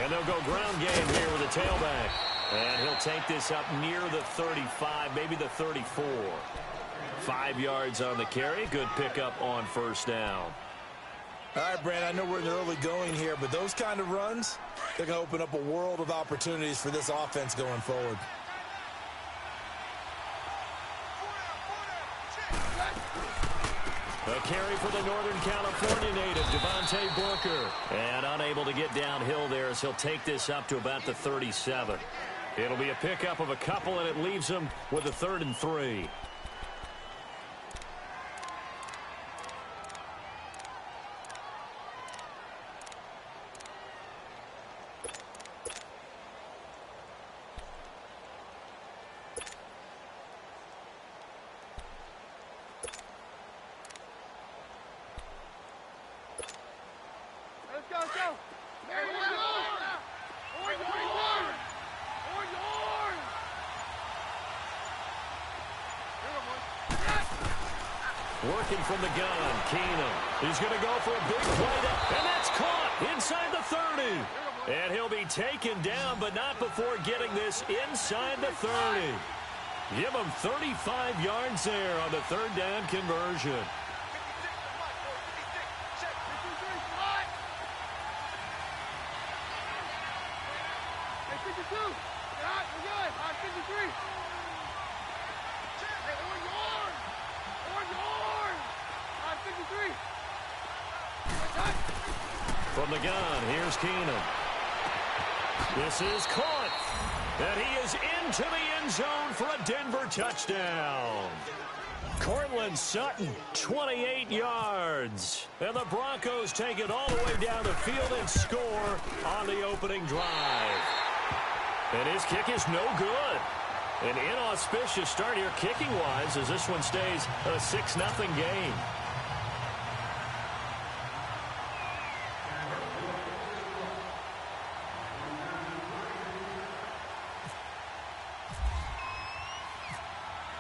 And they'll go ground game here with a tailback. And he'll take this up near the 35, maybe the 34. 5 yards on the carry. Good pickup on first down. All right, Brand, I know we're in the early going here, but those kind of runs, they're going to open up a world of opportunities for this offense going forward. A carry for the Northern California native, Devontae Booker. And unable to get downhill there as he'll take this up to about the 37. It'll be a pickup of a couple, and it leaves him with a 3rd and 3. Working from the gun, Keenum. He's going to go for a big play, and that's caught inside the 30. And he'll be taken down, but not before getting this inside the 30. Give him 35 yards there on the 3rd down conversion. From the gun, here's Keenum. This is caught. And he is into the end zone for a Denver touchdown. Cortland Sutton, 28 yards. And the Broncos take it all the way down the field and score on the opening drive. And his kick is no good. An inauspicious start here kicking-wise as this one stays a 6-0 game.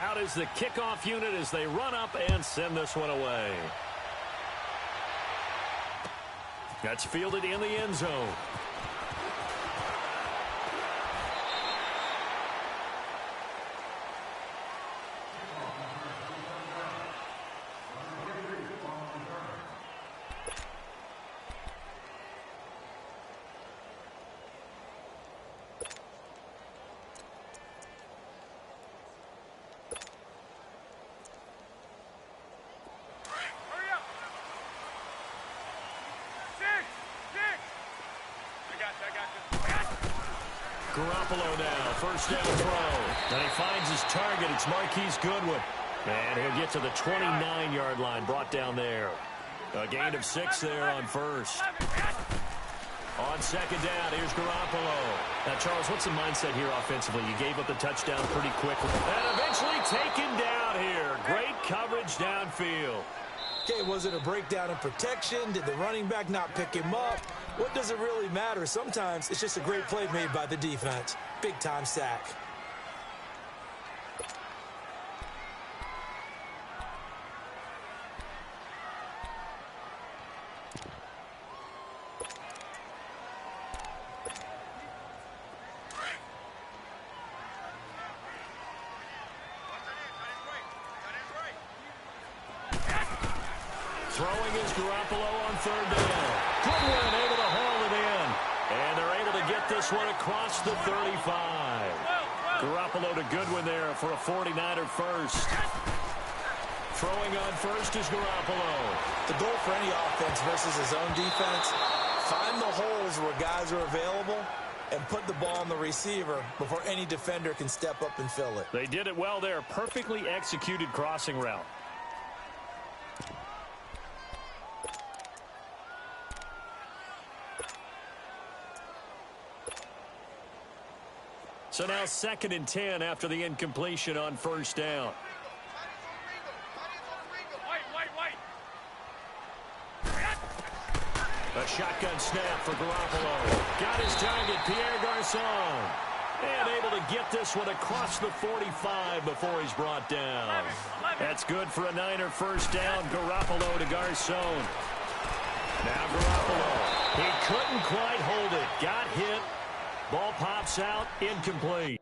Out is the kickoff unit as they run up and send this one away. That's fielded in the end zone. Garoppolo now, first down throw. And he finds his target. It's Marquise Goodwin. And he'll get to the 29-yard line, brought down there. A gain of 6 there on first. On second down, here's Garoppolo. Now, Charles, what's the mindset here offensively? You gave up the touchdown pretty quickly. And eventually taken down here. Great coverage downfield. Okay, was it a breakdown in protection? Did the running back not pick him up? What does it really matter? Sometimes it's just a great play made by the defense. Big-time sack. Throwing is Garoppolo on third down. Goodwin able to haul it in. And they're able to get this one across the 35. Garoppolo to Goodwin there for a 49er first. Throwing on first is Garoppolo. The goal for any offense versus his own defense, find the holes where guys are available and put the ball on the receiver before any defender can step up and fill it. They did it well there. Perfectly executed crossing route. So now 2nd and 10 after the incompletion on first down. A shotgun snap for Garoppolo. Got his target, Pierre Garçon. And able to get this one across the 45 before he's brought down. That's good for a Niner first down. Garoppolo to Garçon. Now Garoppolo. He couldn't quite hold it. Got hit. Ball pops out. Incomplete.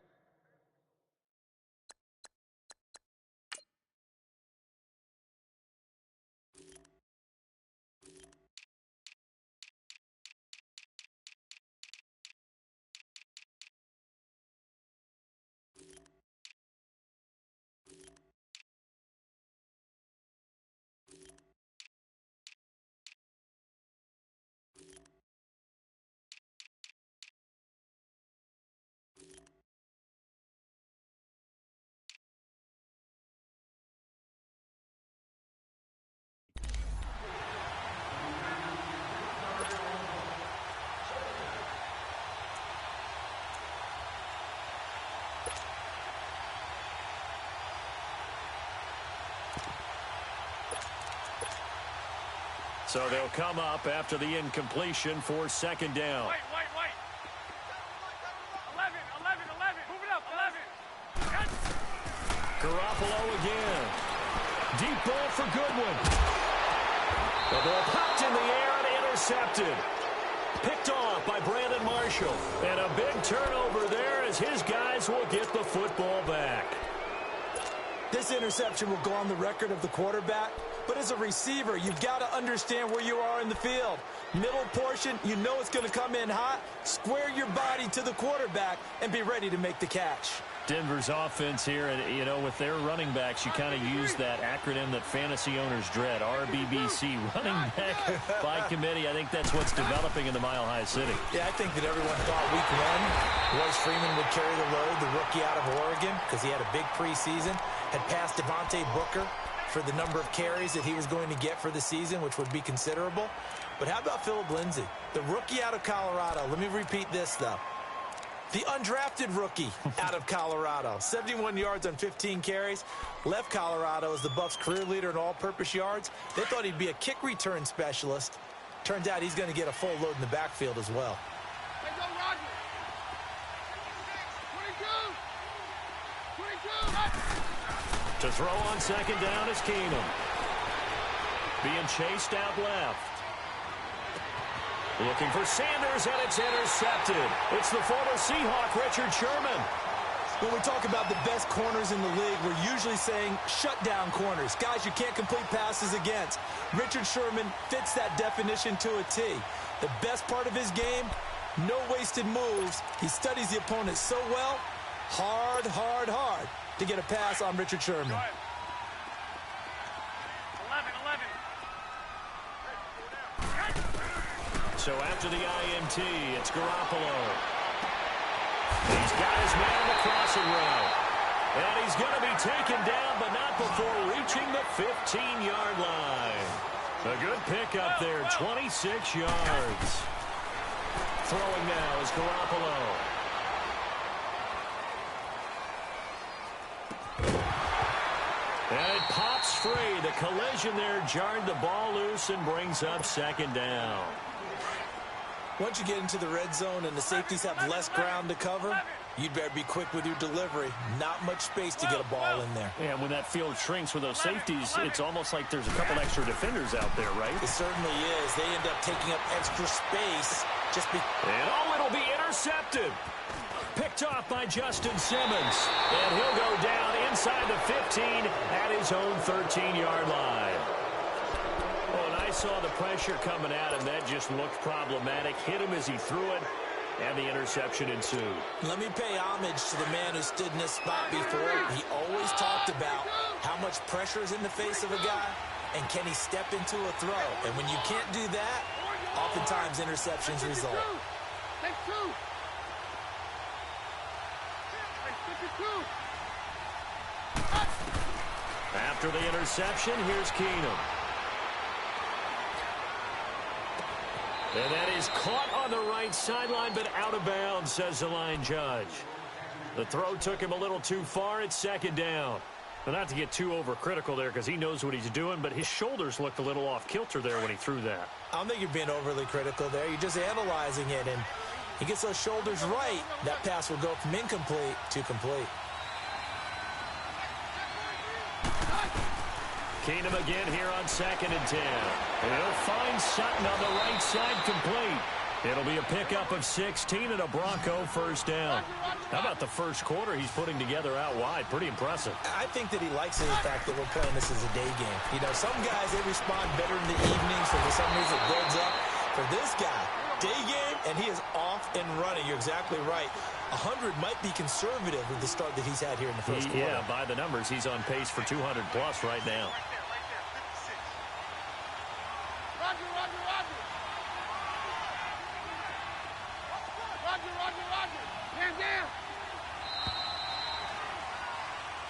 So they'll come up after the incompletion for second down. Wait. 11. Move it up, 11. Garoppolo again. Deep ball for Goodwin. The ball popped in the air and intercepted. Picked off by Brandon Marshall. And a big turnover there as his guys will get the football back. This interception will go on the record of the quarterback, but as a receiver, you've got to understand where you are in the field. Middle portion, you know it's going to come in hot. Square your body to the quarterback and be ready to make the catch. Denver's offense here, and you know, with their running backs, you kind of use that acronym that fantasy owners dread, RBBC, running back by committee. I think that's what's developing in the Mile High City. Yeah, I think that everyone thought week one, Royce Freeman would carry the load, the rookie out of Oregon, because he had a big preseason, had passed Devontae Booker for the number of carries that he was going to get for the season, which would be considerable. But how about Phillip Lindsay, the rookie out of Colorado? Let me repeat this, though. The undrafted rookie out of Colorado, 71 yards on 15 carries, left Colorado as the Buffs' career leader in all-purpose yards. They thought he'd be a kick return specialist. Turns out he's going to get a full load in the backfield as well. Let's go, Roger. 22. To throw on second down is Keenum. Being chased out left. Looking for Sanders, and it's intercepted. It's the former Seahawk, Richard Sherman. When we talk about the best corners in the league, we're usually saying shutdown corners, guys you can't complete passes against. Richard Sherman fits that definition to a T. The best part of his game, no wasted moves. He studies the opponent so well, hard to get a pass on Richard Sherman. 11. So after the INT, it's Garoppolo. He's got his man on the crossing route. And he's going to be taken down, but not before reaching the 15-yard line. A good pickup there, 26 yards. Throwing now is Garoppolo. And it pops free. The collision there jarred the ball loose and brings up second down. Once you get into the red zone and the safeties have less ground to cover, you'd better be quick with your delivery. Not much space to get a ball in there. And when that field shrinks with those safeties, it's almost like there's a couple extra defenders out there, right? It certainly is. They end up taking up extra space just because. And it'll be intercepted. Picked off by Justin Simmons. And he'll go down inside the 15 at his own 13-yard line. Oh, and I saw the pressure coming at him. That just looked problematic. Hit him as he threw it, and the interception ensued. Let me pay homage to the man who stood in this spot before. He always talked about how much pressure is in the face of a guy, and can he step into a throw. And when you can't do that, oftentimes interceptions result. Take 2. After the interception, here's Keenum. And that is caught on the right sideline, but out of bounds, says the line judge. The throw took him a little too far. It's second down. But not to get too overcritical there because he knows what he's doing, but his shoulders looked a little off kilter there when he threw that. I don't think you're being overly critical there. You're just analyzing it, and he gets those shoulders right. That pass will go from incomplete to complete. Keenum again here on 2nd and 10. And he'll find Sutton on the right side complete. It'll be a pickup of 16 and a Bronco first down. How about the first quarter he's putting together out wide? Pretty impressive. I think that he likes the fact that we're playing this as a day game. You know, some guys, they respond better in the evening, so for some reason it builds up. For this guy, day game, and he is off and running. You're exactly right. 100 might be conservative with the start that he's had here in the first quarter. Yeah, by the numbers, he's on pace for 200-plus right now.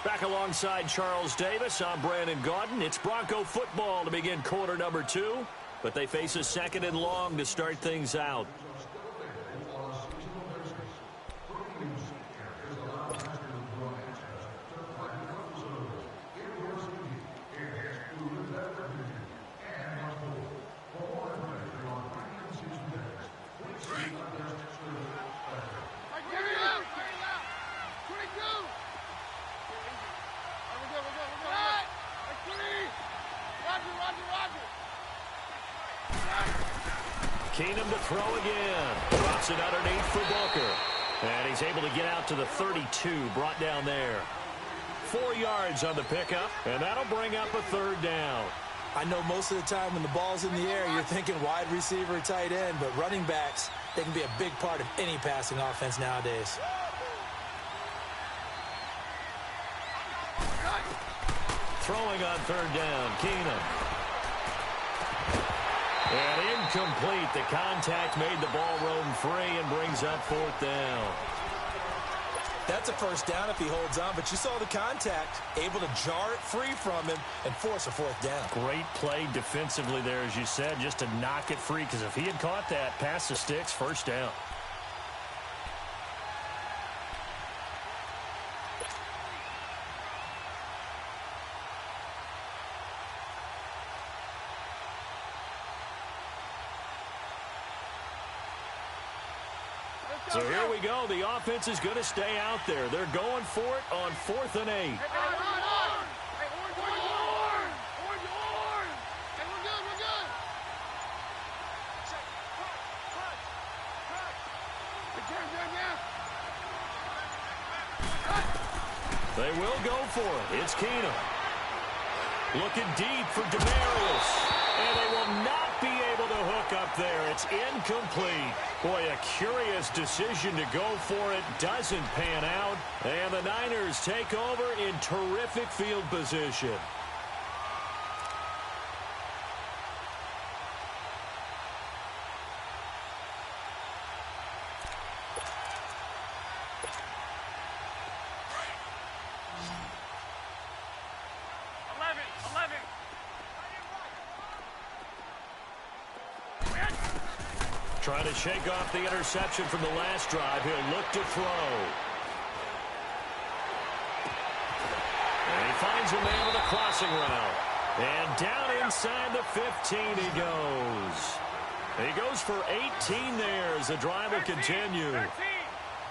Back alongside Charles Davis, I'm Brandon Gaudin. It's Bronco football to begin quarter number 2, but they face a 2nd and long to start things out. Keenum to throw again. Drops it underneath for Booker. And he's able to get out to the 32, brought down there. 4 yards on the pickup, and that'll bring up a 3rd down. I know most of the time when the ball's in the air, you're thinking wide receiver, tight end, but running backs, they can be a big part of any passing offense nowadays. Throwing on 3rd down, Keenum. And incomplete. The contact made the ball roam free and brings up 4th down. That's a first down if he holds on, but you saw the contact, able to jar it free from him and force a 4th down. Great play defensively there, as you said, just to knock it free, because if he had caught that, pass the sticks, 1st down. So here we go. The offense is going to stay out there. They're going for it on 4th and 8. They will go for it. It's Keenum. Looking deep for Demarius. And they will not be able to hook up there. It's incomplete. Boy, a curious decision to go for it. Doesn't pan out. And the Niners take over in terrific field position. Trying to shake off the interception from the last drive. He'll look to throw. And he finds a man with a crossing route. And down inside the 15 he goes. He goes for 18 there as the drive will continue.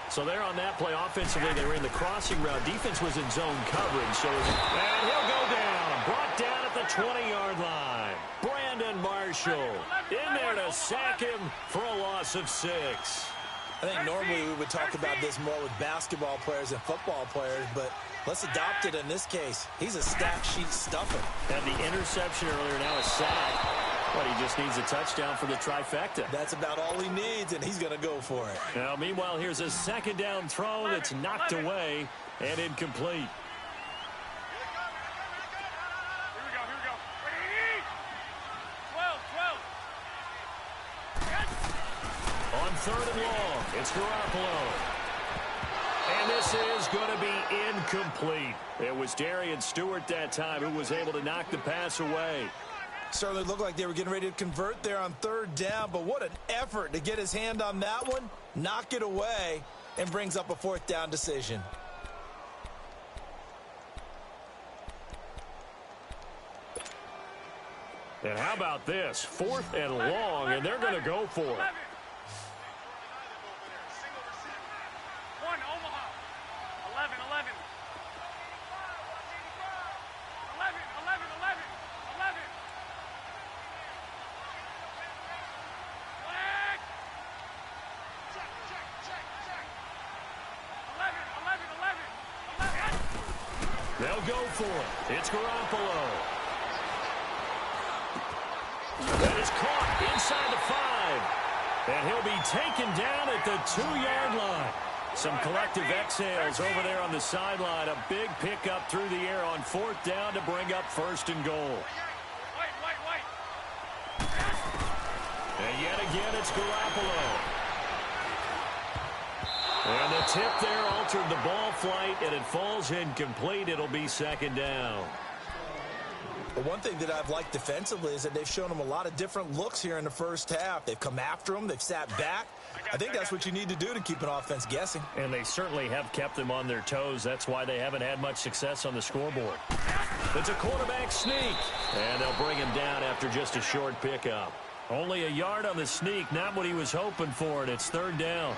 So there on that play, offensively, they were in the crossing route. Defense was in zone coverage. And he'll go down. Brought down at the 20-yard line. Brandon Marshall in there to sack him for a loss of 6. I think normally we would talk about this more with basketball players and football players, but let's adopt it in this case. He's a stat sheet stuffer. And the interception earlier, now a sack. But he just needs a touchdown for the trifecta. That's about all he needs, and he's going to go for it. Now, meanwhile, here's a 2nd down throw that's knocked away and incomplete. On 3rd and long, it's Garoppolo. And this is going to be incomplete. It was Darian Stewart that time who was able to knock the pass away. Certainly looked like they were getting ready to convert there on 3rd down, but what an effort to get his hand on that one, knock it away, and brings up a 4th down decision. And how about this? 4th and long, and they're going to go for it. they'll go for it. It's Garoppolo. That is caught inside the 5. And he'll be taken down at the 2-yard line. Some collective exhales over there on the sideline. A big pickup through the air on 4th down to bring up 1st and goal. And yet again, it's Garoppolo. And the tip there altered the ball flight, and it falls incomplete. It'll be 2nd down. But one thing that I've liked defensively is that they've shown them a lot of different looks here in the first half. They've come after them. They've sat back. I think that's what you need to do to keep an offense guessing. And they certainly have kept them on their toes. That's why they haven't had much success on the scoreboard. It's a quarterback sneak. And they'll bring him down after just a short pickup. Only a yard on the sneak, not what he was hoping for, and it's 3rd down.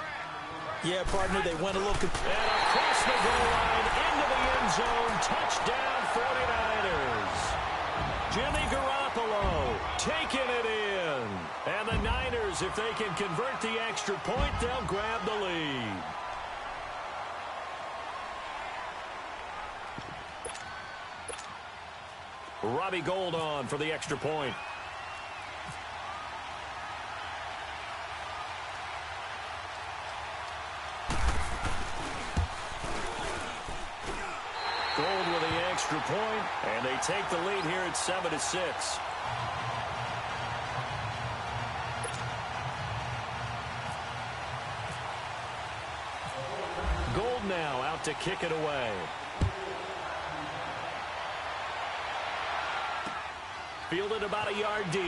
Yeah, partner, they went a little... And across the goal line, into the end zone, touchdown 49ers. Jimmy Garoppolo taking it in. And the Niners, if they can convert the extra point, they'll grab the lead. Robbie Gould on for the extra point. Gould with the extra point, and they take the lead here at 7-6. Gould now out to kick it away. Fielded about a yard deep.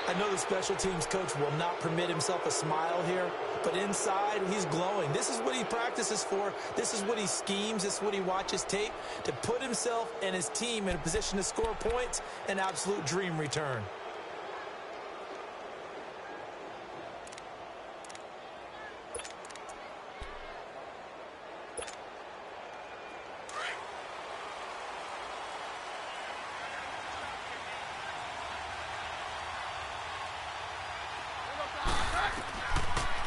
I know the special teams coach will not permit himself a smile here, but inside, he's glowing. This is what he practices for. This is what he schemes. This is what he watches tape to put himself and his team in a position to score points. An absolute dream return.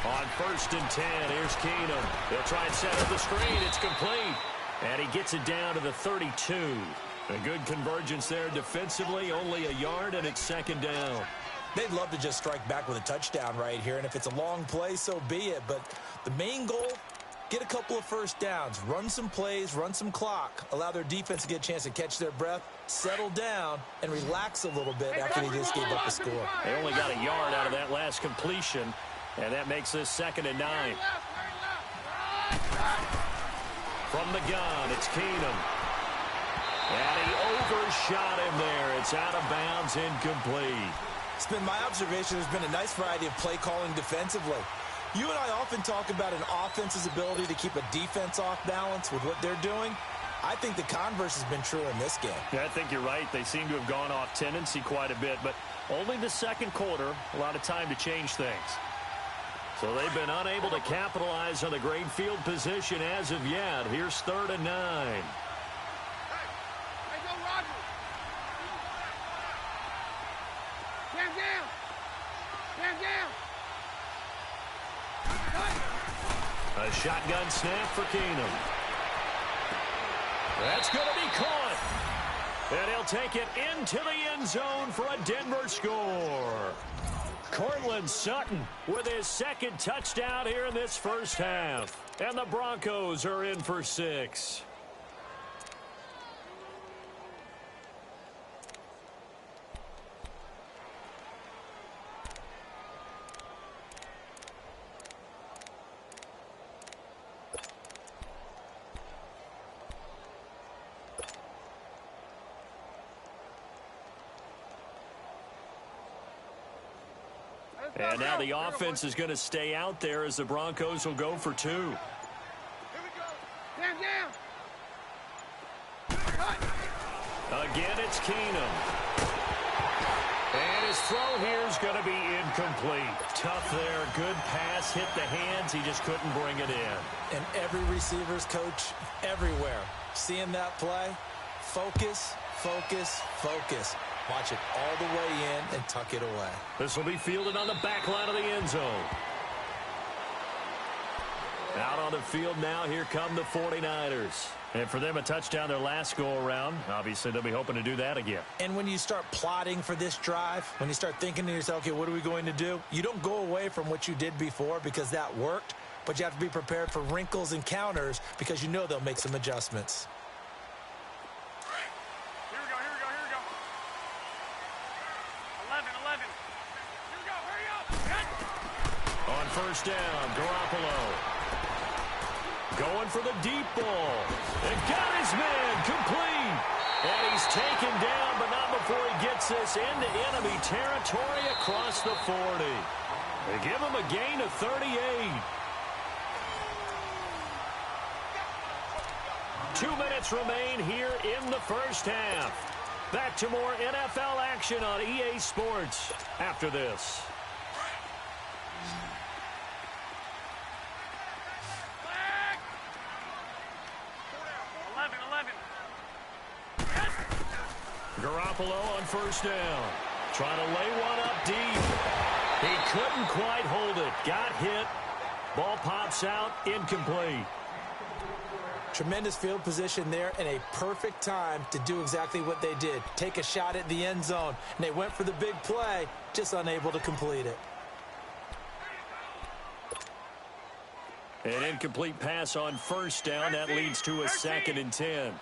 On 1st and 10, here's Keenum. They'll try and set up the screen. It's complete. And he gets it down to the 32. A good convergence there defensively. Only a yard, and it's 2nd down. They'd love to just strike back with a touchdown right here, and if it's a long play, so be it. But the main goal, get a couple of first downs, run some plays, run some clock, allow their defense to get a chance to catch their breath, settle down, and relax a little bit after they just gave up a score. They only got a yard out of that last completion, and that makes this 2nd and 9. From the gun, it's Keenum. And he overshot him there. It's out of bounds, incomplete. It's been my observation there's been a nice variety of play calling defensively. You and I often talk about an offense's ability to keep a defense off balance with what they're doing. I think the converse has been true in this game. Yeah, I think you're right. They seem to have gone off tendency quite a bit, but only the 2nd quarter, a lot of time to change things. So they've been unable to capitalize on the great field position as of yet. Here's 3rd and 9. A shotgun snap for Keenum. That's going to be caught. And he'll take it into the end zone for a Denver score. Cortland Sutton with his 2nd touchdown here in this first half. And the Broncos are in for 6. And now the offense is going to stay out there as the Broncos will go for 2. Here we go. Down. Again, it's Keenum. And his throw here is going to be incomplete. Tough there. Good pass. Hit the hands. He just couldn't bring it in. And every receiver's coach everywhere seeing that play. Focus, focus, focus. Watch it all the way in and tuck it away. This will be fielded on the back line of the end zone. Out on the field now, here come the 49ers. And for them, a touchdown their last go-around. Obviously, they'll be hoping to do that again. And when you start plotting for this drive, when you start thinking to yourself, okay, what are we going to do? You don't go away from what you did before because that worked, but you have to be prepared for wrinkles and counters because you know they'll make some adjustments. Here we go. 11. Here we go, hurry up. On first down, Garoppolo. Going for the deep ball. And got his man complete. And he's taken down, but not before he gets this into enemy territory across the 40. They give him a gain of 38. 2 minutes remain here in the first half. Back to more NFL action on EA Sports after this. Garoppolo on first down. Trying to lay one up deep. He couldn't quite hold it. Got hit. Ball pops out. Incomplete. Tremendous field position there and a perfect time to do exactly what they did. Take a shot at the end zone. And they went for the big play, just unable to complete it. An incomplete pass on first down. That leads to a 2nd and 10.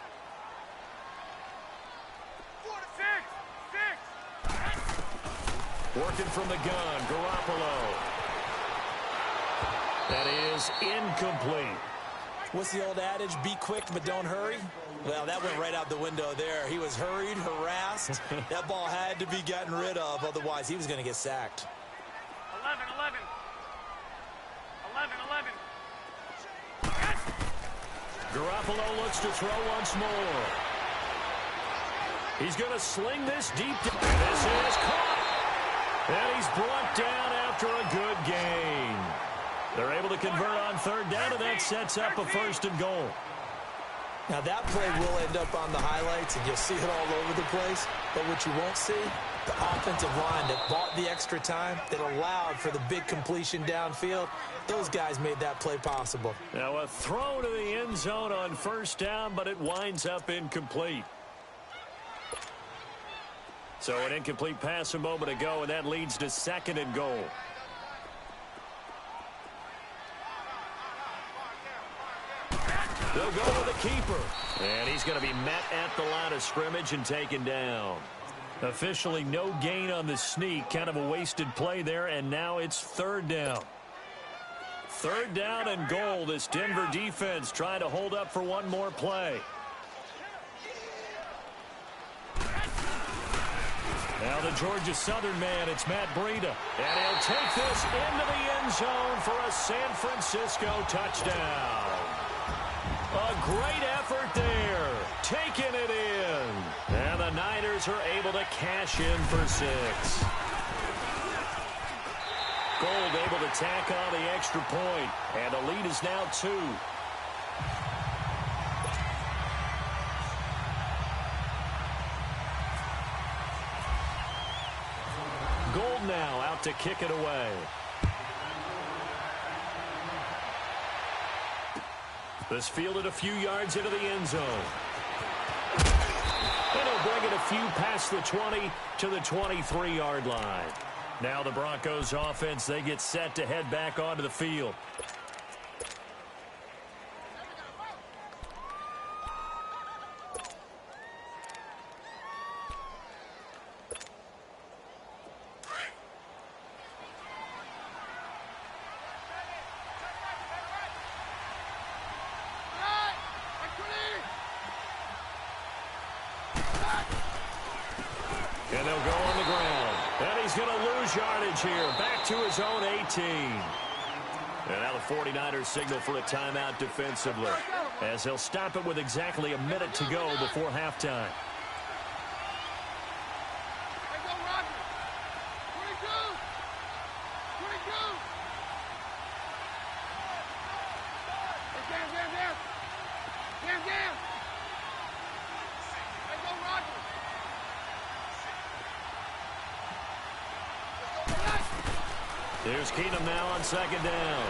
Working from the gun, Garoppolo. That is incomplete. What's the old adage? Be quick, but don't hurry. Well, that went right out the window there. He was hurried, harassed. That ball had to be gotten rid of. Otherwise, he was going to get sacked. 11. Garoppolo looks to throw once more. He's going to sling this deep. This is caught. And he's brought down after a good gain. They're able to convert on third down, and that sets up a 1st and goal. Now, that play will end up on the highlights, and you'll see it all over the place. But what you won't see, the offensive line that bought the extra time, that allowed for the big completion downfield, those guys made that play possible. Now, a throw to the end zone on first down, but it winds up incomplete. So an incomplete pass a moment ago, and that leads to 2nd and goal. They'll go with the keeper. And he's going to be met at the line of scrimmage and taken down. Officially no gain on the sneak. Kind of a wasted play there, and now it's 3rd down. 3rd down and goal. This Denver defense trying to hold up for one more play. Now the Georgia Southern man, it's Matt Breida. And he'll take this into the end zone for a San Francisco touchdown. A great effort there. Taking it in. And the Niners are able to cash in for 6. Gold able to tack on the extra point. And the lead is now 2. Gold now out to kick it away. This fielded a few yards into the end zone. And he'll bring it a few past the 20 to the 23-yard line. Now the Broncos offense, they get set to head back onto the field. And they'll go on the ground. And he's going to lose yardage here. Back to his own 18. And now the 49ers signal for a timeout defensively, as they'll stop it with exactly a minute to go before halftime. Here's Keenum now on second down.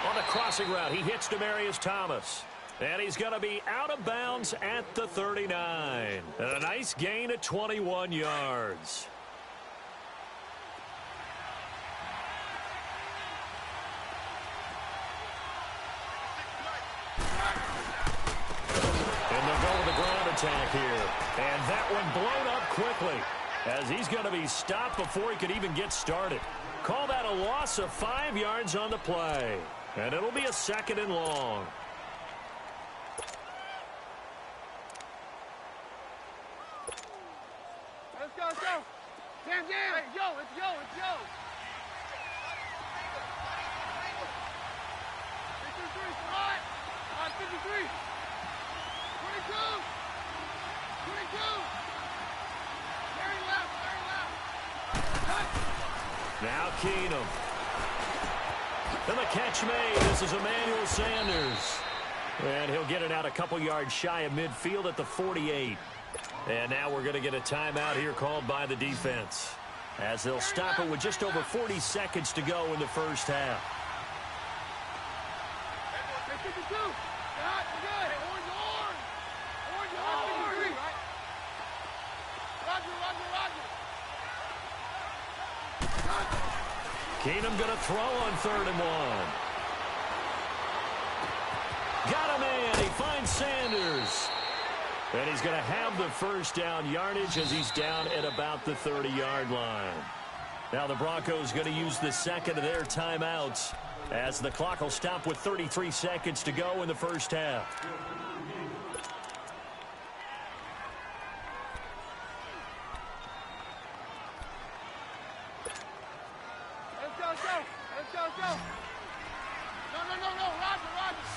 On the crossing route, he hits Demaryius Thomas. And he's going to be out of bounds at the 39. And a nice gain of 21 yards. And they'll go with the ground attack here. And that one blown up quickly, as he's going to be stopped before he could even get started. Call that a loss of 5 yards on the play. And it'll be a 2nd and long. Let's go, let's go. Jam, jam. Hey, yo, it's yo, it's yo. 53, Scott. On 53. 22. 22. Very left, very left. Now Keenum. And the catch made. This is Emmanuel Sanders. And he'll get it out a couple yards shy of midfield at the 48. And now we're going to get a timeout here called by the defense, as they'll stop it with just over 40 seconds to go in the first half. Hey, 52. Scott, we're good. Hey, orange, orange. Orange, orange. Roger, roger, roger. Keenum going to throw on 3rd and 1. Got him in. He finds Sanders. And he's going to have the first down yardage as he's down at about the 30-yard line. Now the Broncos going to use the second of their timeouts, as the clock will stop with 33 seconds to go in the first half. Let's go, let's go. Let's go, let's go. No. Roger.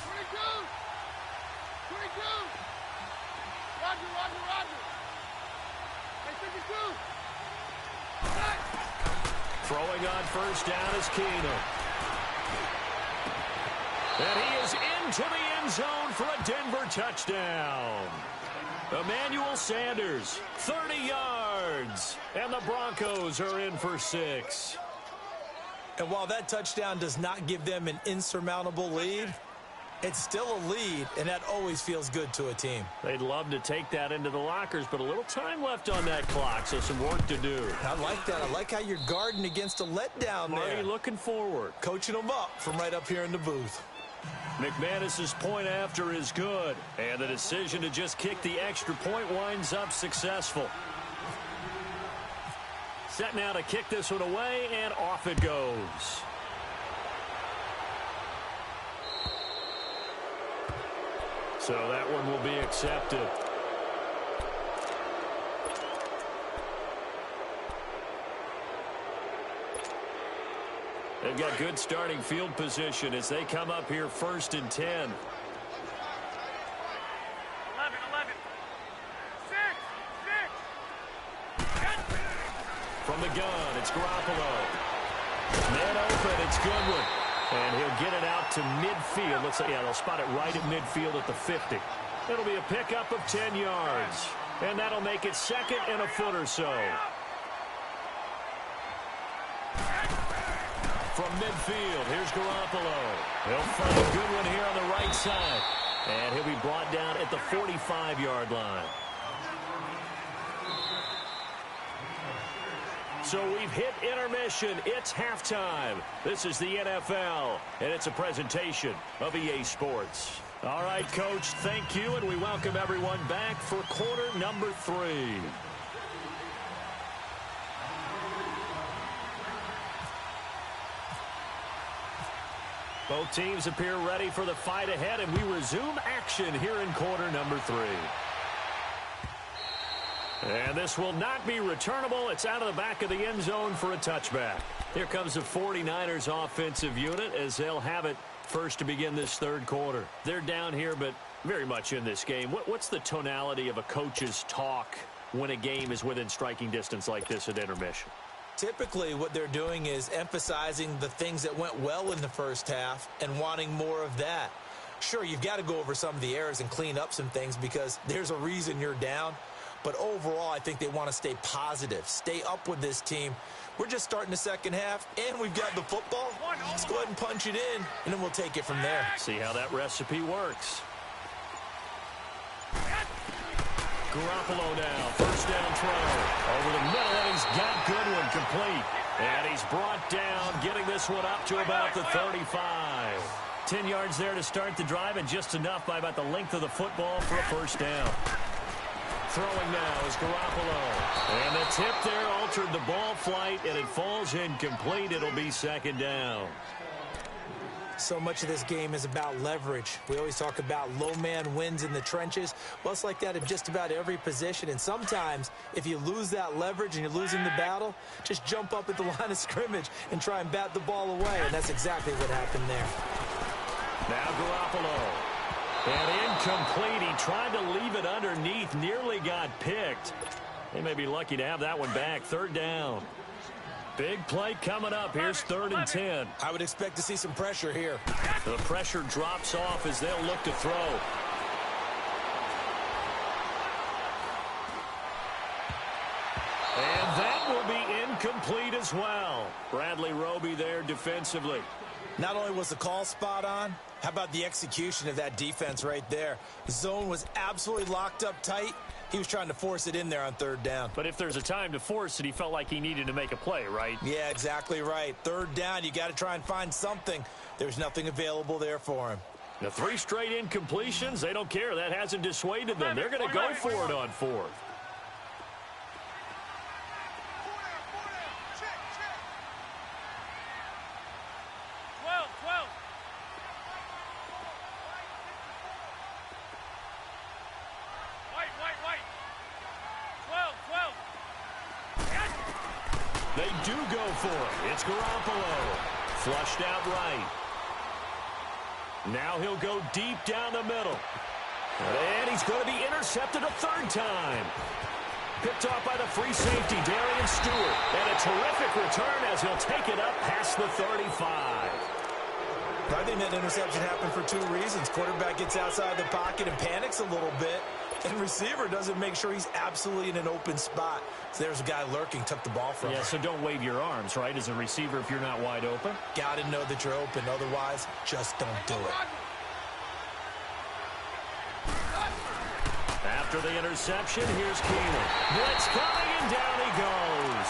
22. 22. Roger. Hey, 52. Back. Throwing on first down is Keenum. And he is into the end zone for a Denver touchdown. Emmanuel Sanders, 30 yards. And the Broncos are in for 6. And while that touchdown does not give them an insurmountable lead, it's still a lead, and that always feels good to a team. They'd love to take that into the lockers, but a little time left on that clock, so some work to do. I like that. I like how you're guarding against a letdown there. Marty looking forward. Coaching them up from right up here in the booth. McManus's point after is good, and the decision to just kick the extra point winds up successful. Set now to kick this one away, and off it goes. So that one will be accepted. They've got good starting field position as they come up here 1st and 10. 11. 6. From the gun, it's Garoppolo. Man open, it's Goodwin. And he'll get it out to midfield. Let's say, yeah, they'll spot it right at midfield at the 50. It'll be a pickup of 10 yards. And that'll make it 2nd and a foot or so. From midfield, here's Garoppolo. He'll find Goodwin here on the right side. And he'll be brought down at the 45-yard line. So we've hit intermission. It's halftime. This is the NFL, and it's a presentation of EA Sports. All right, Coach, thank you, and we welcome everyone back for quarter number 3. Both teams appear ready for the fight ahead, and we resume action here in quarter number 3. And this will not be returnable. It's out of the back of the end zone for a touchback. Here comes the 49ers offensive unit as they'll have it first to begin this 3rd quarter. They're down here, but very much in this game. What's the tonality of a coach's talk when a game is within striking distance like this at intermission? Typically, what they're doing is emphasizing the things that went well in the first half and wanting more of that. Sure, you've got to go over some of the errors and clean up some things because there's a reason you're down. But overall, I think they want to stay positive, stay up with this team. We're just starting the second half, and we've got the football. Let's go ahead and punch it in, and then we'll take it from there. See how that recipe works. Garoppolo now, first down throw. Over the middle, and he's got Goodwin complete. And he's brought down, getting this one up to about the 35. 10 yards there to start the drive, and just enough by about the length of the football for a first down. Throwing now is Garoppolo. And the tip there altered the ball flight, and it falls incomplete. It'll be second down. So much of this game is about leverage. We always talk about low man wins in the trenches. Well, it's like that in just about every position. And sometimes, if you lose that leverage and you're losing the battle, just jump up at the line of scrimmage and try and bat the ball away. And that's exactly what happened there. Now Garoppolo. And incomplete. He tried to leave it underneath. Nearly got picked. They may be lucky to have that one back. Third down. Big play coming up. Here's 3rd and 10. I would expect to see some pressure here. The pressure drops off as they'll look to throw. And that will be incomplete as well. Bradley Roby there defensively. Not only was the call spot on, how about the execution of that defense right there? The zone was absolutely locked up tight. He was trying to force it in there on 3rd down. But if there's a time to force it, he felt like he needed to make a play, right? Yeah, exactly right. 3rd down, you got to try and find something. There's nothing available there for him. The 3 straight incompletions, they don't care. That hasn't dissuaded them. They're going to go for it on 4th. They do go for it. It's Garoppolo. Flushed out right. Now he'll go deep down the middle. And he's going to be intercepted a 3rd time. Picked off by the free safety, Darian Stewart. And a terrific return as he'll take it up past the 35. I think that interception happened for 2 reasons. Quarterback gets outside the pocket and panics a little bit. And receiver doesn't make sure he's absolutely in an open spot. So there's a guy lurking, took the ball from him. Yeah, so don't wave your arms, right, as a receiver if you're not wide open. Got to know that you're open. Otherwise, just don't do it. After the interception, here's Keenan. Blitz coming, and down he goes.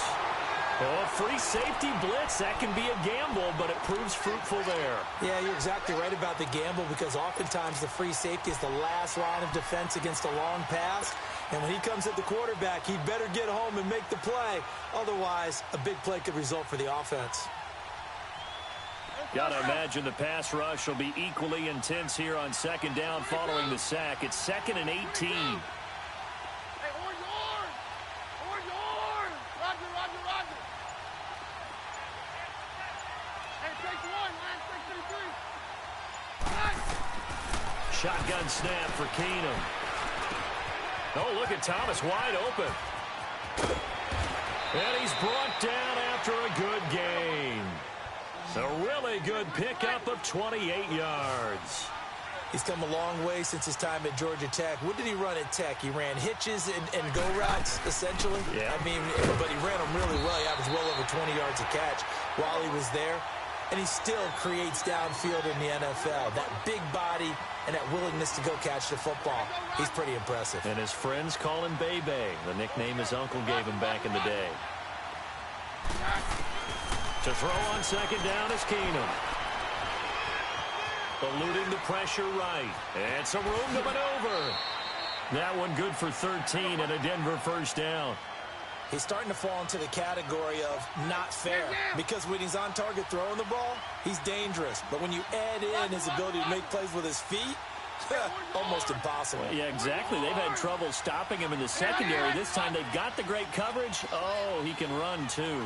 Oh, free safety blitz, that can be a gamble, but it proves fruitful there. Yeah, you're exactly right about the gamble because oftentimes the free safety is the last line of defense against a long pass. And when he comes at the quarterback, he better get home and make the play. Otherwise, a big play could result for the offense. Got to imagine the pass rush will be equally intense here on 2nd down following the sack. It's 2nd and 18. Shotgun snap for Keenum. Oh, look at Thomas wide open. And he's brought down after a good gain. A really good pickup of 28 yards. He's come a long way since his time at Georgia Tech. What did he run at Tech? He ran hitches and go routes, essentially. Yeah. I mean, but he ran them really well. He averaged well over 20 yards a catch while he was there. And he still creates downfield in the NFL. That big body and that willingness to go catch the football. He's pretty impressive. And his friends call him Bebe, the nickname his uncle gave him back in the day. To throw on 2nd down is Keenum. Eluding the pressure right. And some room to maneuver. That one good for 13 and a Denver first down. He's starting to fall into the category of not fair because when he's on target throwing the ball, he's dangerous. But when you add in his ability to make plays with his feet, almost impossible. Yeah, exactly. They've had trouble stopping him in the secondary. This time they've got the great coverage. Oh, he can run too.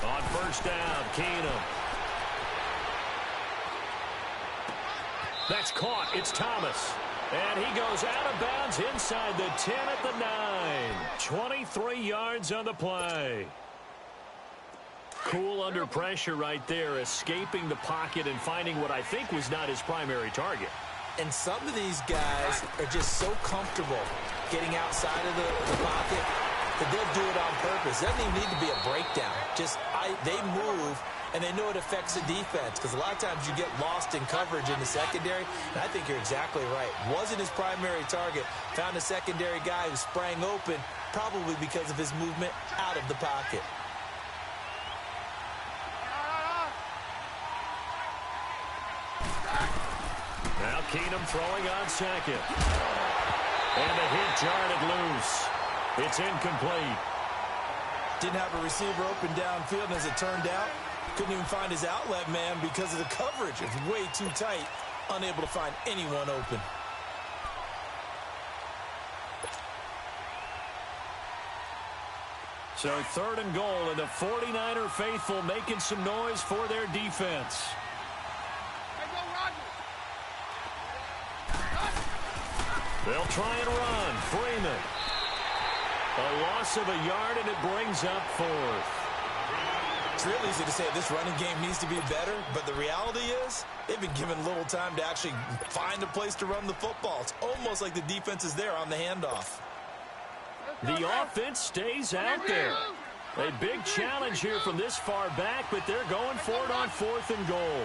On 1st down, Keenum. That's caught. It's Thomas. And he goes out of bounds inside the 10 at the 9. 23 yards on the play. Cool under pressure right there, escaping the pocket and finding what I think was not his primary target. And some of these guys are just so comfortable getting outside of the pocket that they'll do it on purpose. It doesn't even need to be a breakdown. They move, and they know it affects the defense, because a lot of times you get lost in coverage in the secondary, and I think you're exactly right. Wasn't his primary target. Found a secondary guy who sprang open, probably because of his movement out of the pocket. Now Keenum throwing on second. And the hit jarred it loose. It's incomplete. Didn't have a receiver open downfield, and as it turned out, couldn't even find his outlet man because of the coverage. It's way too tight, unable to find anyone open. So 3rd and goal, and the 49er faithful making some noise for their defense. They'll try and run. Freeman. A loss of a yard, and it brings up 4th. It's real easy to say this running game needs to be better, but the reality is they've been given little time to actually find a place to run the football. It's almost like the defense is there on the handoff. The offense stays out there. A big challenge here from this far back, but they're going for it on 4th and goal.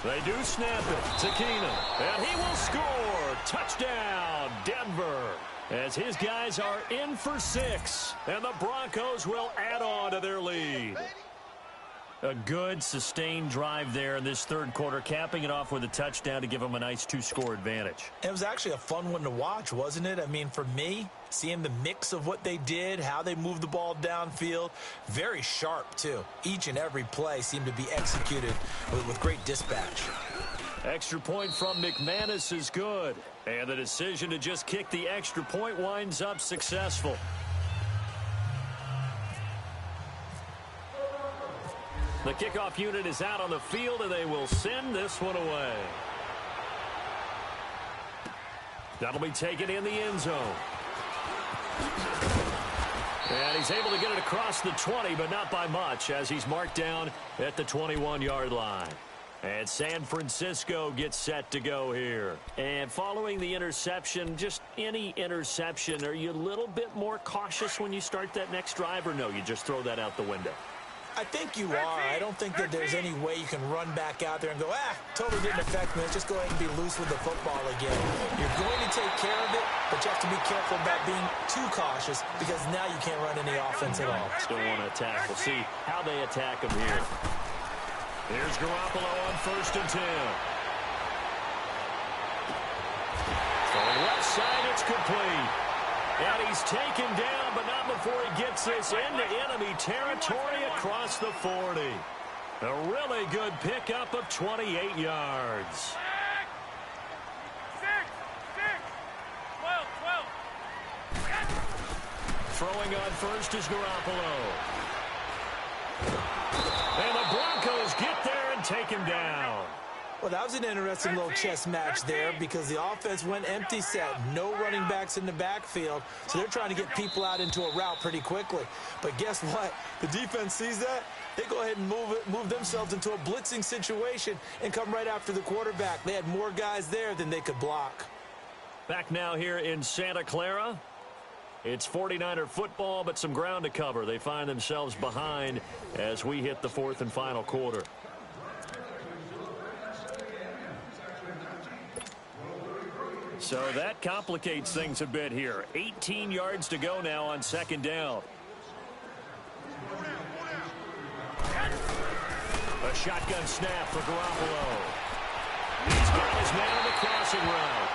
They do snap it to Keenum, and he will score. Touchdown, Denver, as his guys are in for 6, and the Broncos will add on to their lead. A good, sustained drive there in this 3rd quarter, capping it off with a touchdown to give them a nice 2-score advantage. It was actually a fun one to watch, wasn't it? I mean, for me, seeing the mix of what they did, how they moved the ball downfield, very sharp, too. Each and every play seemed to be executed with great dispatch. Extra point from McManus is good, and the decision to just kick the extra point winds up successful. The kickoff unit is out on the field, and they will send this one away. That'll be taken in the end zone. And he's able to get it across the 20, but not by much, as he's marked down at the 21-yard line. And San Francisco gets set to go here. And following the interception, just any interception, are you a little bit more cautious when you start that next drive, or no, you just throw that out the window? I think you are. I don't think that there's any way you can run back out there and go, totally didn't affect me. Let's just go ahead and be loose with the football again. You're going to take care of it, but you have to be careful about being too cautious, because now you can't run any offense at all. Still want to attack. We'll see how they attack him here. Here's Garoppolo on 1st and 10. For the left side, it's complete. And he's taken down, but not before he gets this into enemy territory across the 40. A really good pickup of 28 yards. 12. Throwing on 1st is Garoppolo. And the Broncos get there and take him down. Well, that was an interesting little chess match there, because the offense went empty set. No running backs in the backfield, so they're trying to get people out into a route pretty quickly. But guess what? The defense sees that. They go ahead and move themselves into a blitzing situation and come right after the quarterback. They had more guys there than they could block. Back now here in Santa Clara. It's 49er football, but some ground to cover. They find themselves behind as we hit the 4th and final quarter. So that complicates things a bit here. 18 yards to go now on 2nd down. A shotgun snap for Garoppolo. He's got his man on the crossing route.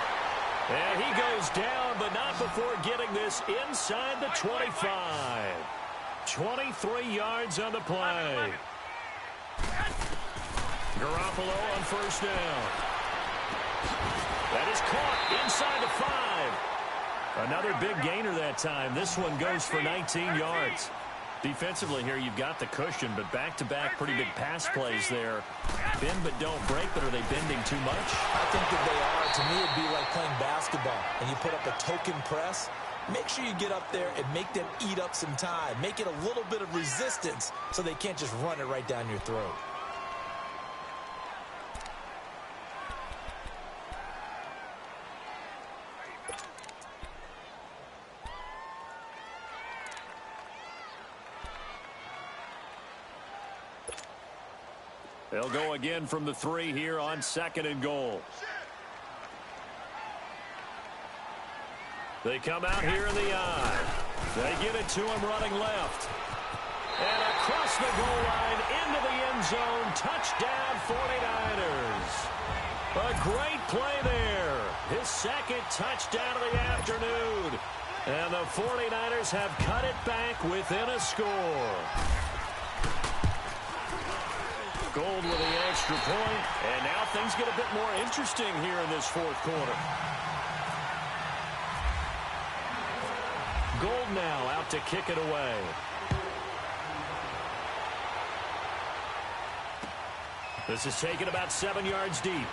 And he goes down, but not before getting this inside the 25. 23 yards on the play. Garoppolo on 1st down. That is caught inside the 5. Another big gainer that time. This one goes for 19 yards. Defensively here, you've got the cushion, but back-to-back pretty big pass plays there. Bend but don't break, but are they bending too much? I think that they are. To me, it'd be like playing basketball, and you put up a token press. make sure you get up there and make them eat up some time. Make it a little bit of resistance so they can't just run it right down your throat. They'll go again from the 3 here on 2nd and goal. They come out here in the eye. They give it to him running left. And across the goal line into the end zone. Touchdown 49ers. A great play there. His 2nd touchdown of the afternoon. And the 49ers have cut it back within a score. Gold with the extra point, and now things get a bit more interesting here in this 4th quarter. Gold now out to kick it away. This is taken about 7 yards deep.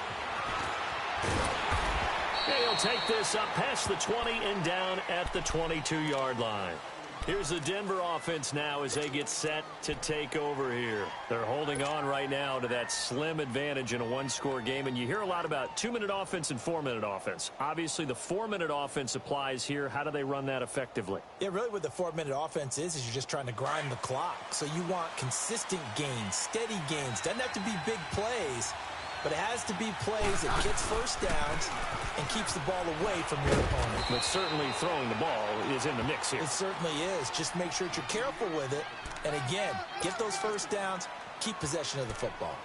He'll take this up past the 20 and down at the 22-yard line. Here's the Denver offense now as they get set to take over here. They're holding on right now to that slim advantage in a 1-score game. And you hear a lot about 2-minute offense and 4-minute offense. Obviously, the 4-minute offense applies here. How do they run that effectively? Yeah, really what the 4-minute offense is you're just trying to grind the clock. So you want consistent gains, steady gains. Doesn't have to be big plays, but it has to be plays that gets first downs and keeps the ball away from your opponent. But certainly throwing the ball is in the mix here. It certainly is. Just make sure that you're careful with it. And again, get those first downs, keep possession of the football.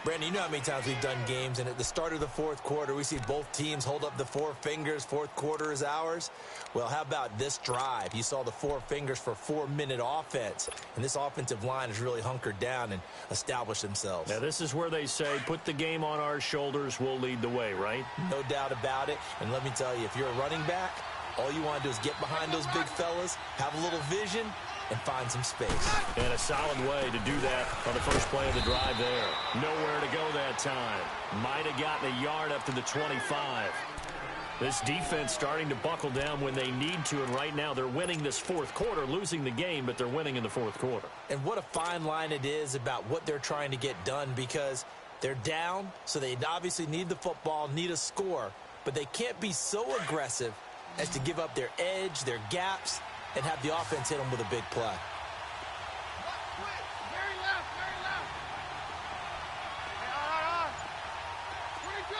Brandon, you know how many times we've done games, and at the start of the 4th quarter, we see both teams hold up the 4 fingers, 4th quarter is ours. Well, how about this drive? You saw the 4 fingers for 4-minute offense, and this offensive line has really hunkered down and established themselves. Now, this is where they say, put the game on our shoulders, we'll lead the way, right? No doubt about it, and let me tell you, if you're a running back, all you want to do is get behind those big fellas, have a little vision, and find some space. And a solid way to do that on the first play of the drive there. Nowhere to go that time. Might have gotten a yard up to the 25. This defense starting to buckle down when they need to, and right now they're winning this 4th quarter, losing the game, but they're winning in the 4th quarter. And what a fine line it is about what they're trying to get done, because they're down, so they obviously need the football, need a score, but they can't be so aggressive as to give up their edge, their gaps, and have the offense hit them with a big play. Very left, very left. Hey, 22.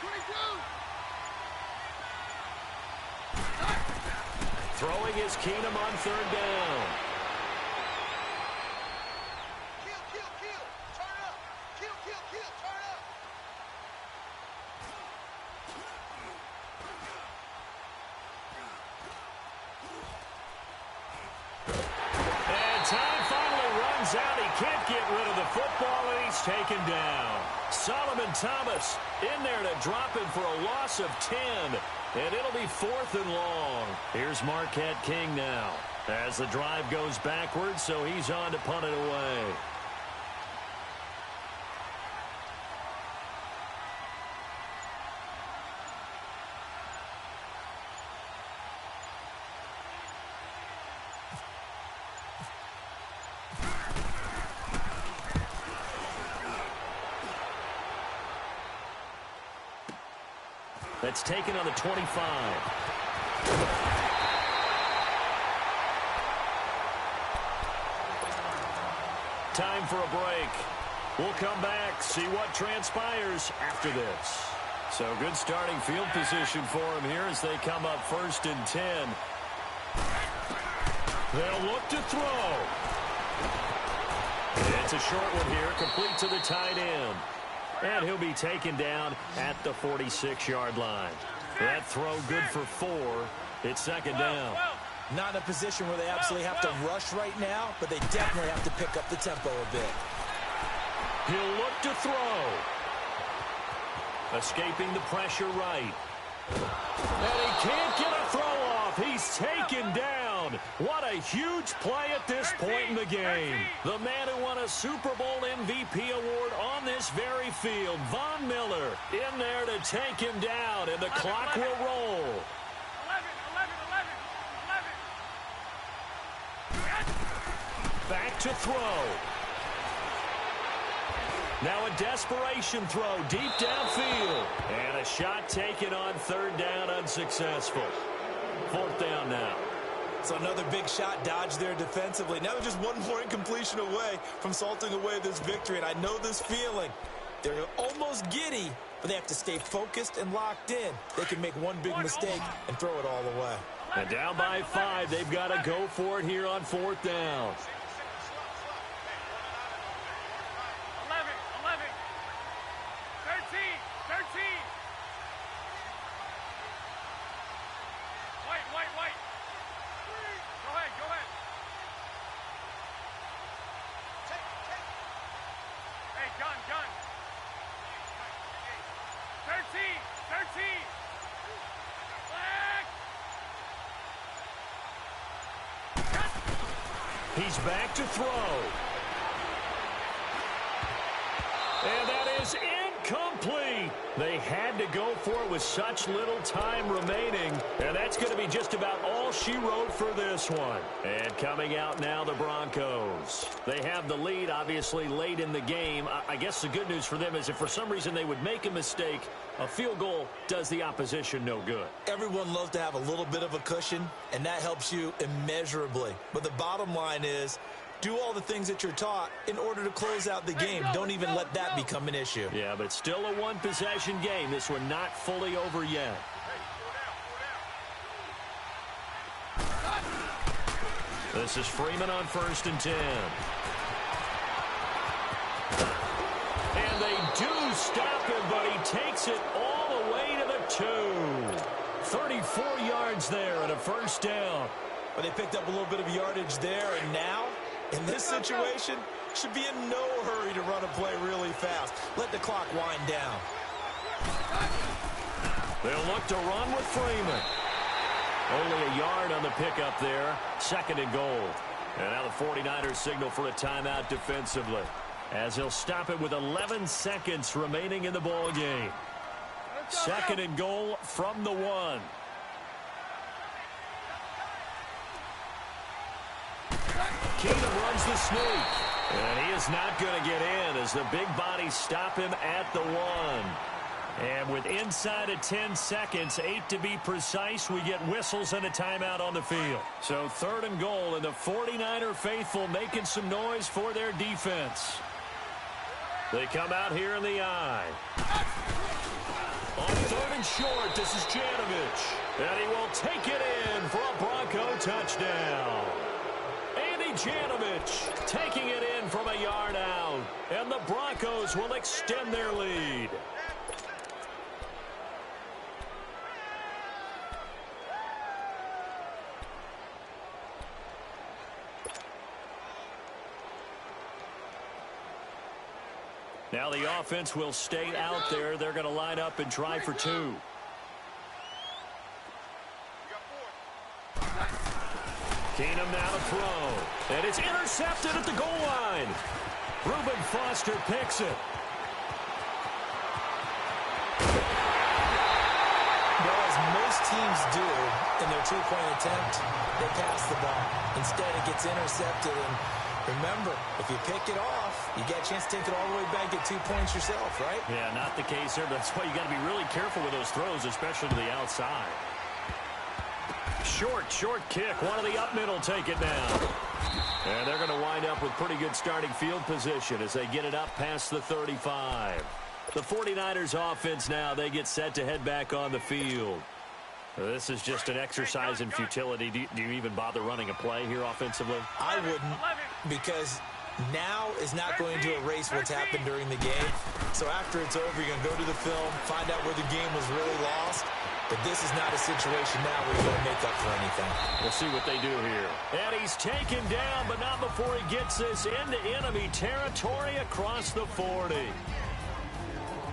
22. Throwing is Keenum on 3rd down. Kill. Turn up. Kill. Turn up. And time finally runs out. He can't get rid of the football, and he's taken down. Solomon Thomas in there to drop him for a loss of 10. And it'll be 4th and long. Here's Marquette King now as the drive goes backwards, so he's on to punt it away. That's taken on the 25. Time for a break. We'll come back, see what transpires after this. So good starting field position for him here as they come up 1st and 10. They'll look to throw. It's a short one here, complete to the tight end. And he'll be taken down at the 46-yard line. That throw good for 4. It's 2nd down. Not in a position where they absolutely have to rush right now, but they definitely have to pick up the tempo a bit. He'll look to throw. Escaping the pressure right. And he can't get a throw off. He's taken down touchdown. What a huge play at this point in the game. The man who won a Super Bowl MVP award on this very field, Von Miller, in there to take him down, and the clock will roll. 11. Back to throw. Now a desperation throw deep downfield. And a shot taken on third down, unsuccessful. Fourth down now. So another big shot dodged there defensively. Now they're just one more incompletion away from salting away this victory. And I know this feeling. They're almost giddy, but they have to stay focused and locked in. They can make one big mistake and throw it all away. And down by 5, they've got to go for it here on fourth down. 13. Wait. Go ahead. Hey, gun. 13. Flag. He's back to throw. And that is incomplete. They had to go for it with such little time remaining. And that's going to be just about all she wrote for this one. And coming out now, the Broncos. They have the lead, obviously, late in the game. I guess the good news for them is if for some reason they would make a mistake, a field goal does the opposition no good. Everyone loves to have a little bit of a cushion, and that helps you immeasurably. But the bottom line is, do all the things that you're taught in order to close out the game. Don't even let that become an issue. Yeah, but still a one-possession game. This one not fully over yet. This is Freeman on 1st and 10. And they do stop him, but he takes it all the way to the 2. 34 yards there and a first down. But they picked up a little bit of yardage there, and now, in this situation, should be in no hurry to run a play really fast. Let the clock wind down. They'll look to run with Freeman. Only a yard on the pickup there. 2nd and goal. And now the 49ers signal for a timeout defensively, as he'll stop it with 11 seconds remaining in the ball game. 2nd and goal from the 1. Keenum runs the sneak. And he is not going to get in as the big bodies stop him at the 1. And with inside of 10 seconds, 8 to be precise, we get whistles and a timeout on the field. So 3rd and goal, and the 49er faithful making some noise for their defense. They come out here in the eye. On 3rd and short, this is Janovich. And he will take it in for a Bronco touchdown. Janovich taking it in from a yard out, and the Broncos will extend their lead. Now the offense will stay out there. They're going to line up and try for 2. Keenum now to throw. And it's intercepted at the goal line. Reuben Foster picks it. Well, as most teams do in their 2-point attempt, they pass the ball. Instead, it gets intercepted. And remember, if you pick it off, you get a chance to take it all the way back, get 2 points yourself, right? Yeah, not the case there. That's why you got to be really careful with those throws, especially to the outside. Short kick. One of the up middle take it now. And they're going to wind up with pretty good starting field position as they get it up past the 35. The 49ers offense now, they get set to head back on the field. This is just an exercise in futility. Do you even bother running a play here offensively? I wouldn't, because now is not going to erase what's happened during the game. So after it's over, you're going to go to the film, find out where the game was really lost. But this is not a situation now where you're going to make up for anything. We'll see what they do here. And he's taken down, but not before he gets this into enemy territory across the 40.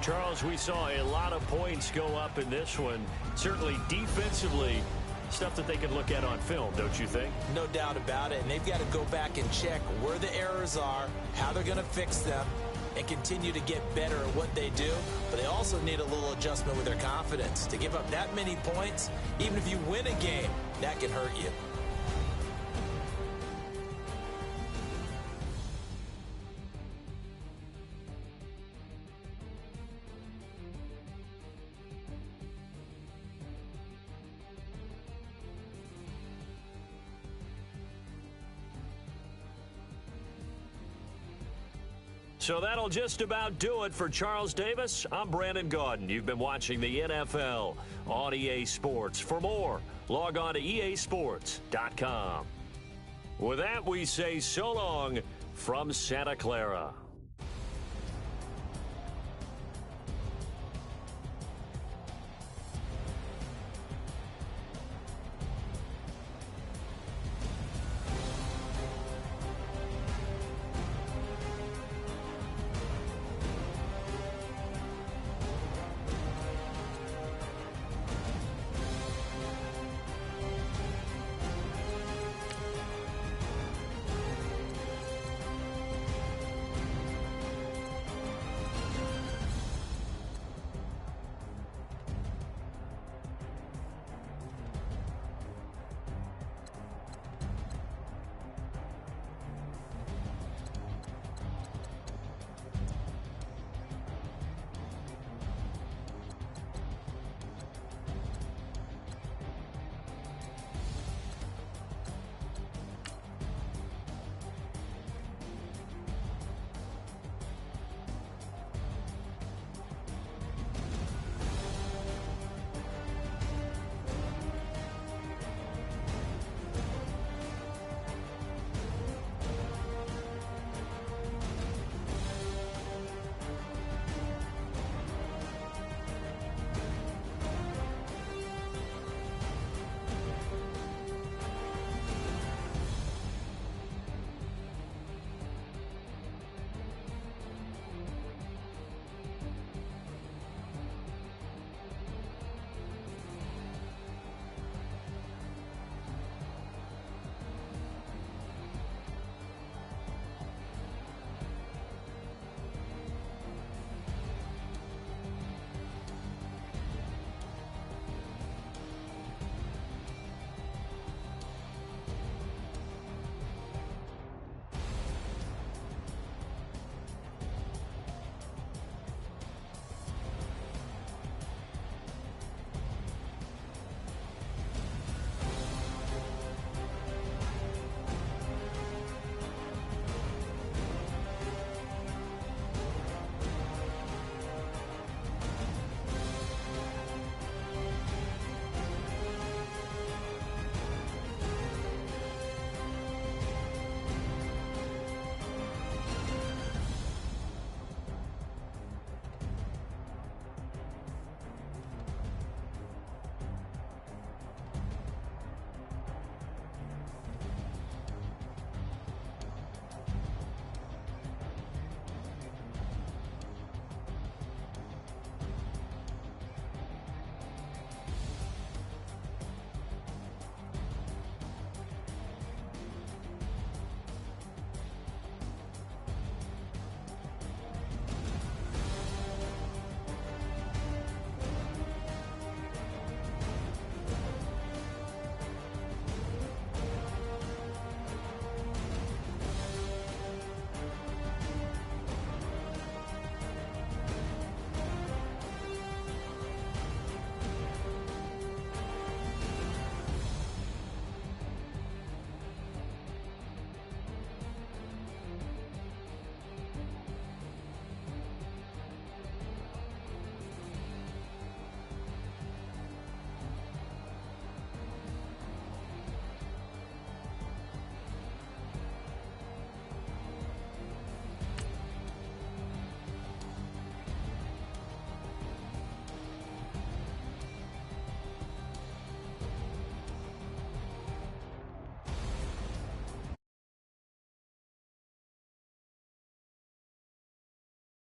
Charles, we saw a lot of points go up in this one. Certainly defensively, Stuff that they can look at on film, don't you think? No doubt about it. And they've got to go back and check where the errors are, how they're going to fix them, and continue to get better at what they do. But they also need a little adjustment with their confidence. To give up that many points, even if you win a game, that can hurt you. So that'll just about do it for Charles Davis. I'm Brandon Gaudin. You've been watching the NFL on EA Sports. For more, log on to easports.com. With that, we say so long from Santa Clara.